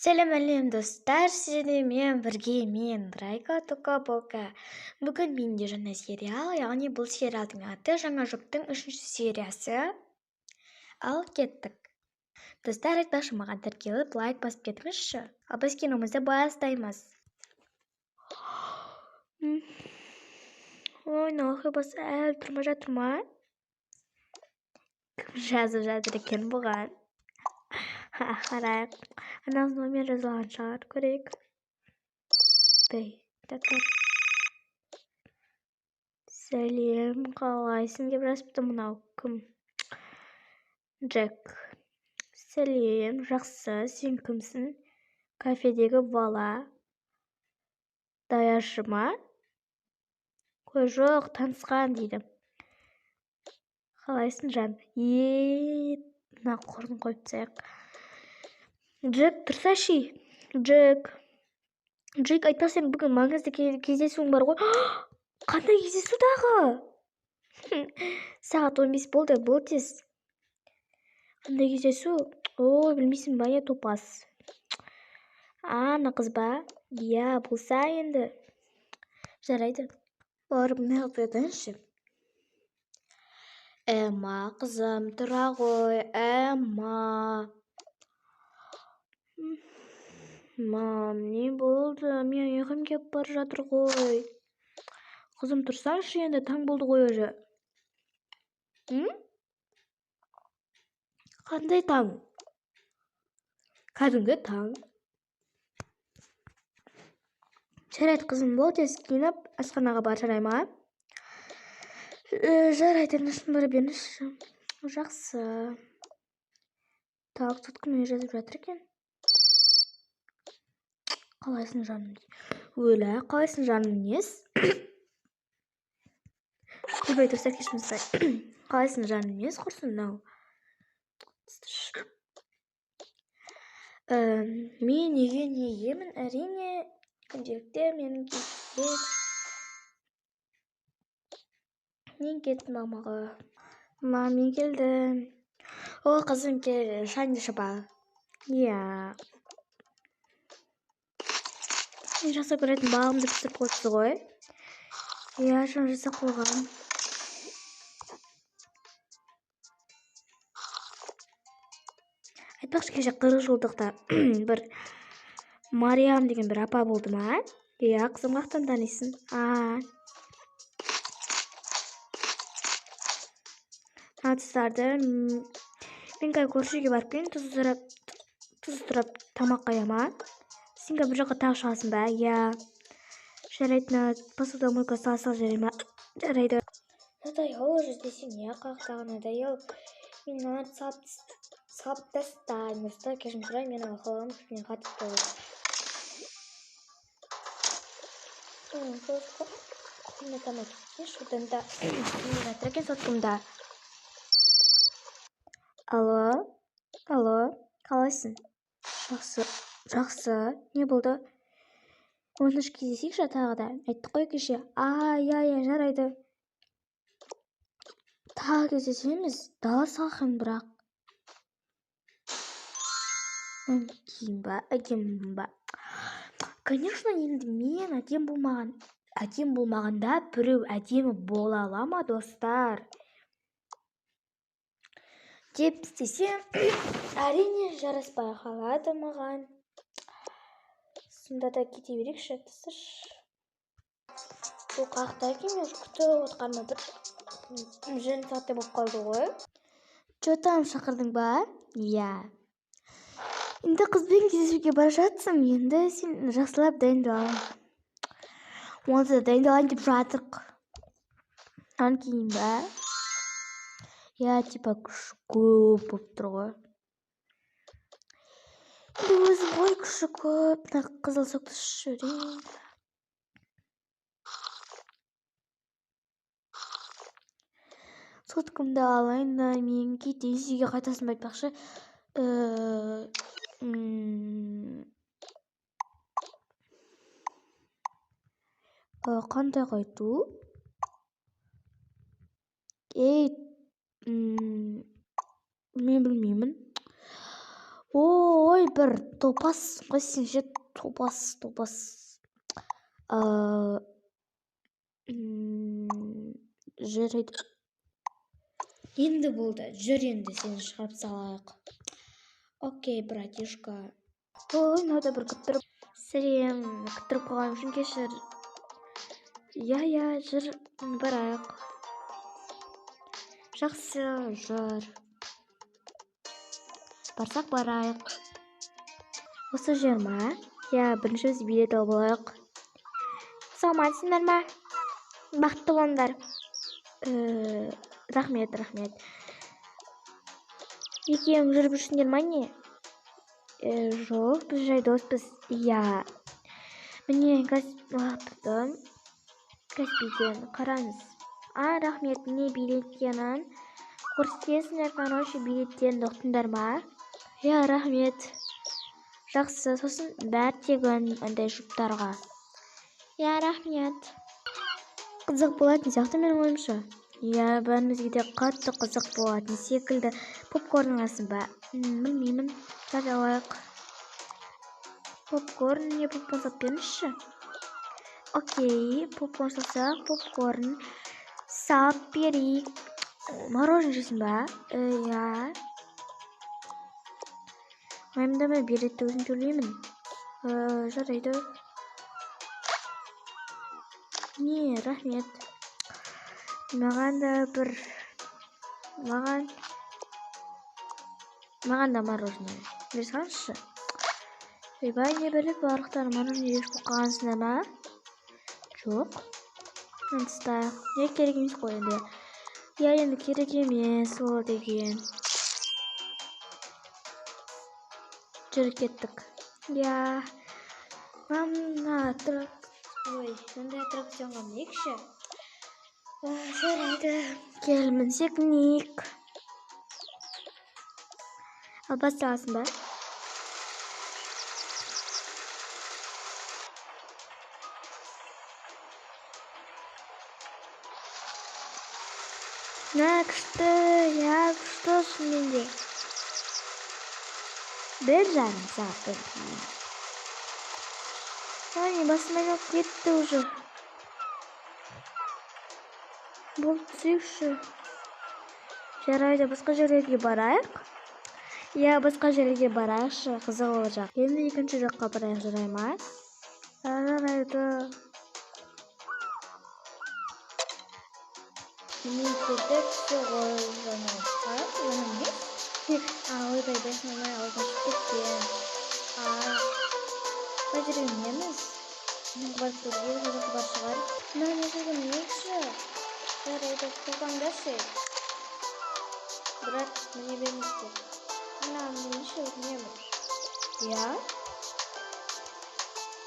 сәлем достар, сіздермен бірге мен Райка Тока-Бока. Бүгін менде жаңа сериал, яғни бұл сериалдың аты жаңа жұптың 3-ші сериясы. Ал кеттік. Достар, айтпақшы, маған тіркеліп лайк басып кетіңізші. Ал біз киномызды бастаймыз. Ой, нахуй бас әлі тұрмай жатыр ма? Кім жазып жатыр екен бұған? Қарайық. Анамыз номер жазылған шығар, көрейік. Сәлем, қалайсың деп жазыпты мынау кім? Джек. Сәлем, жақсы, сен кімсің? Кафедегі бала. Даяшы ма? Қой жоқ, танысқан дейді. Қалайсың жан? Мына қорын қойып тастайық. Джек, тұрсашы. Джек, айтпақ сен бүгін маңызды кездесуің бар ғой. Қандай кездесу дағы? Сағат 15 болды, бұл тез. Қандай кездесу? Ой, білмейсің ба, топас. Ана қыз ба? Иә, болса енді. Жарайды. Барып неғып етіңізші. Эмма, қызым, тұра ғой, Эмма. Мам, не болды? Мен ұйқым кеп бар жатыр ғой. Қызым, тұрсаңшы енді, таң болды ғой өзі. Қандай таң? Кәдімгі таң. Жарайды, қызым, бол тез киініп, асханаға бар, жарай ма? Жарайды, нұшын бары беріңізші. Жақсы. Так, тут кім жазып жатыр екен? Қалайсың жаным? Өлі, қалайсың жаным, нес? Көбей тұрса кешімізді. Қалайсың жаным, нес құрсын, нау? Мен неге емін, әрине, күнделікте менің кейде. Мен кеттім мамаға. Мам, мен келдім. О, қызым кел, шаңды шаба. Иә. Мен жасап көретін балымды пісіп қойыпсы ғой. Иә, шаң жасап қойған. Айтпақшы кеше 40 жылдықта бір Мариам деген бір апа болды ма? Иә, қызым қақтан танисың? Тұздарды мен кәй көршіге барып келін, тұз тұрап тамақ қаяма. Сен кәй бір жаққа тағы шығасың ба? Иә. Жарайды, посудомойка салсал жарай ма? Жарайды. Надоел уже десең, не қақтағы надоел. Мен мыналарды салып тастаймыз да, кешірім сұрай, менің ақылым үстіне қатып тұр. Комнатама кетсін, шудында жатыр екен соткымда. Алло, қалайсың? Жақсы, не болды? 13 кездесейікші тағы да, айттық қой кеше. Иә, жарайды. Тағы кездесеміз, дала салқын бірақ. Әдем ба? Конечно, енді мен әдем болмағанда біреу әдемі бола ала ма, достар? Деп істесем, әрине жараспай қалады маған. Сонда да кете берекші, тысыш. Бұл қақта екен, мен күтіп отқанына бір жөн сағаттай болып қалды ғой. Жотам шақырдың ба? Иә. Енді қызбен кездесуге бара жатсың, енді сен жақсылап дайындал. Онда дайындалайын деп жатырық. Ан кейін ба? Я, типа, күші көп болып тұр ғой. Енді өзім ғой күші көп, қызыл соқты шүрейін. Соткымды алайын да, мен кейте есеге қайтасын байтпақшы. Қандай қайту? Мен білмеймін. Ой, бір топас қойсын ше, топас. Жарайды. Енді болды. Жүр енді сені шығарып салайық. Окей, братишка. Ой, мынау да бір күттіріп. Сәлем, күттіріп қойғаным үшін кешір. Я, жүр, барайық. Жақсы, жүр. Барсақ барайық. Осы жер ма? Я, бірінші біз билет алып алайық. Саламатсыңдар ма? Бақытты болыңдар. Рахмет. Екеуің жүріп жүрсіңдер ма не? Жоқ, біз жай доспыз. Я. Міне, Каспийден қараңыз. Рахмет, міне билеттенін. Көрсетесіңдер, короче, билеттерін ұқтыңдар ма? Я, рахмет. Жақсы, сосын бәрі тегін андай жұптарға. Я, рахмет. Қызық болатын сияқты менің ойымша. Я, бәрімізге де қатты қызық болатын секілді. Попкорн аласың ба? Білмеймін. Жар алайық. Попкорн, не попкорн сап беріңізші? Окей, попкорн салсақ, попкорн сап берейік. Мороженое жейсің ба? Я. Уайымдама, билетті өзім төлеймін. Жарайды. Не, рахмет. Маған да мороженое. Бере салшы. Ойбай, не біліп, барықтар мороженое еш қоқағансына ма? Жоқ. Антыстайық. Не керек емес қой енді. Я, енді керек емес ол деген. Жүріп кеттік. Я. Сондай аттракционға мінейікші. Жарайды. Кел, мінсек мінейік. Ал басталасың ба? Күшті, я, күшті шынымен де. 1 жарым сағаттан кейін. Не, басым айналып кетті уже. Болып түсейікші. Жарайды, басқа жерлерге барайық. Я, басқа жерлерге барайықшы, қызық олacak. Енді екінші жаққа барайық, жарай ма? Жарайды. Мектепте түсі ғой жаңалыққа. Жаңалыққа? Ойбай, байқамай алған шығып кеткен. Қай жерге мінеміз? Барып көрге жолық бар шығар. Не жерге мінейікші? Жарайды, қоғаңдашы. Бірақ міне берместер. Мінейші өтінеміз. Я?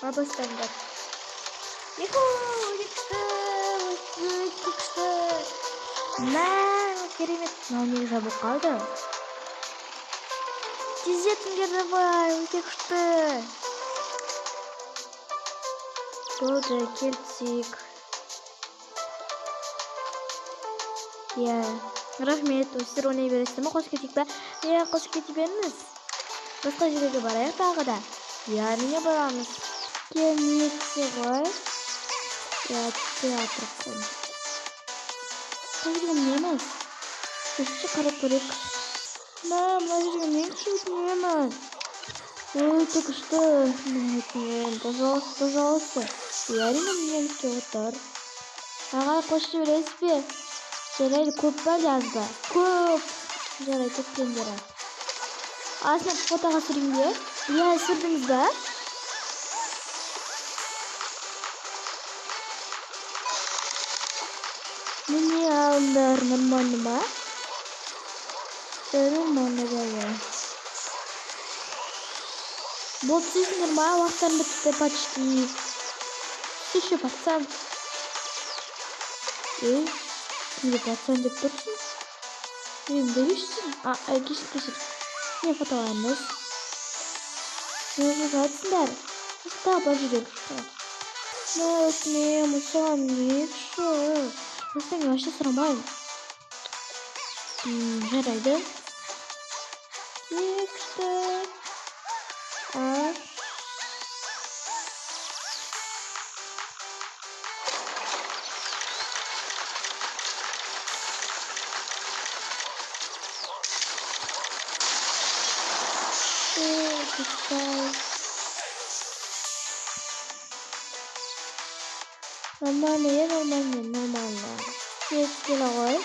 Бастаңдар. Өте күшті. Керемет. Неге жабылып қалды? Тездетіңдер давай, өте күшті. Болды, келтсек. Я, рахмет, өздер ойнай бересіздер ме? Қосып кетейік ба? Я, қосып кете беріңіз. Басқа жерге барайық тағы да. Я, неге барамыз? Келмекте ғой. Я, театр қойын. Қай жерге мінеміз? Үшінші қарап көрек. Мына жерге менші өтінемін. Өте күшті. Өтінемін, пожалуйста. Әрине менші отыр. Ағай, қосып бересіз бе? Жарайды, көп па жазба? Көп. Жарайды, көптендері. Асына фотоға сүрейін бе? Я, сүрдіңіз ба? Міне алындар, нормальны ма? Нормальны бәлі. Болды сөзіңдер ма? Уақыттан бітті почти. Еще пацан. Кімге пацан деп тұрсың? Берешсің? Кешір. Не фотолаймыз? Не жазатсыңдар? Ұқта ба жүрек ұқта. Өтінем, ұсаған некші. Өстен вообще сұрамайын. Жарайды. күшті. Ал. Күшті. Нормально, я нормально. Келе ғой.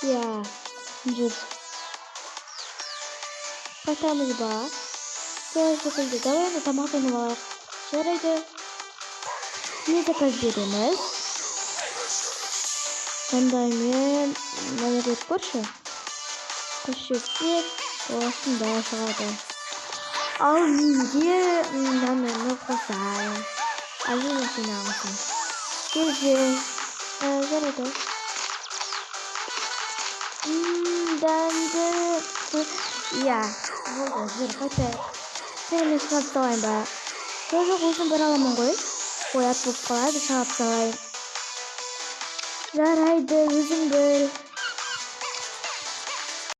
Я, жүр. Қайтамыз ба? Солай секілді. Давай оны тамақ еніп алайық. Жарайды. Не заказ береміз? Таңдаймен мына беріп көрші. Қошетсек, осында шығады. Ал менде мынаны қосайын. Алина сені алсын. Келже. Жарайды. Дәнді. Я, болды, жүр, қайтайық. Сені шығап салайын ба? Жоқ, өзім бір аламын ғой. Оят болып қалады, шығап салайын. Жарайды, өзің біл.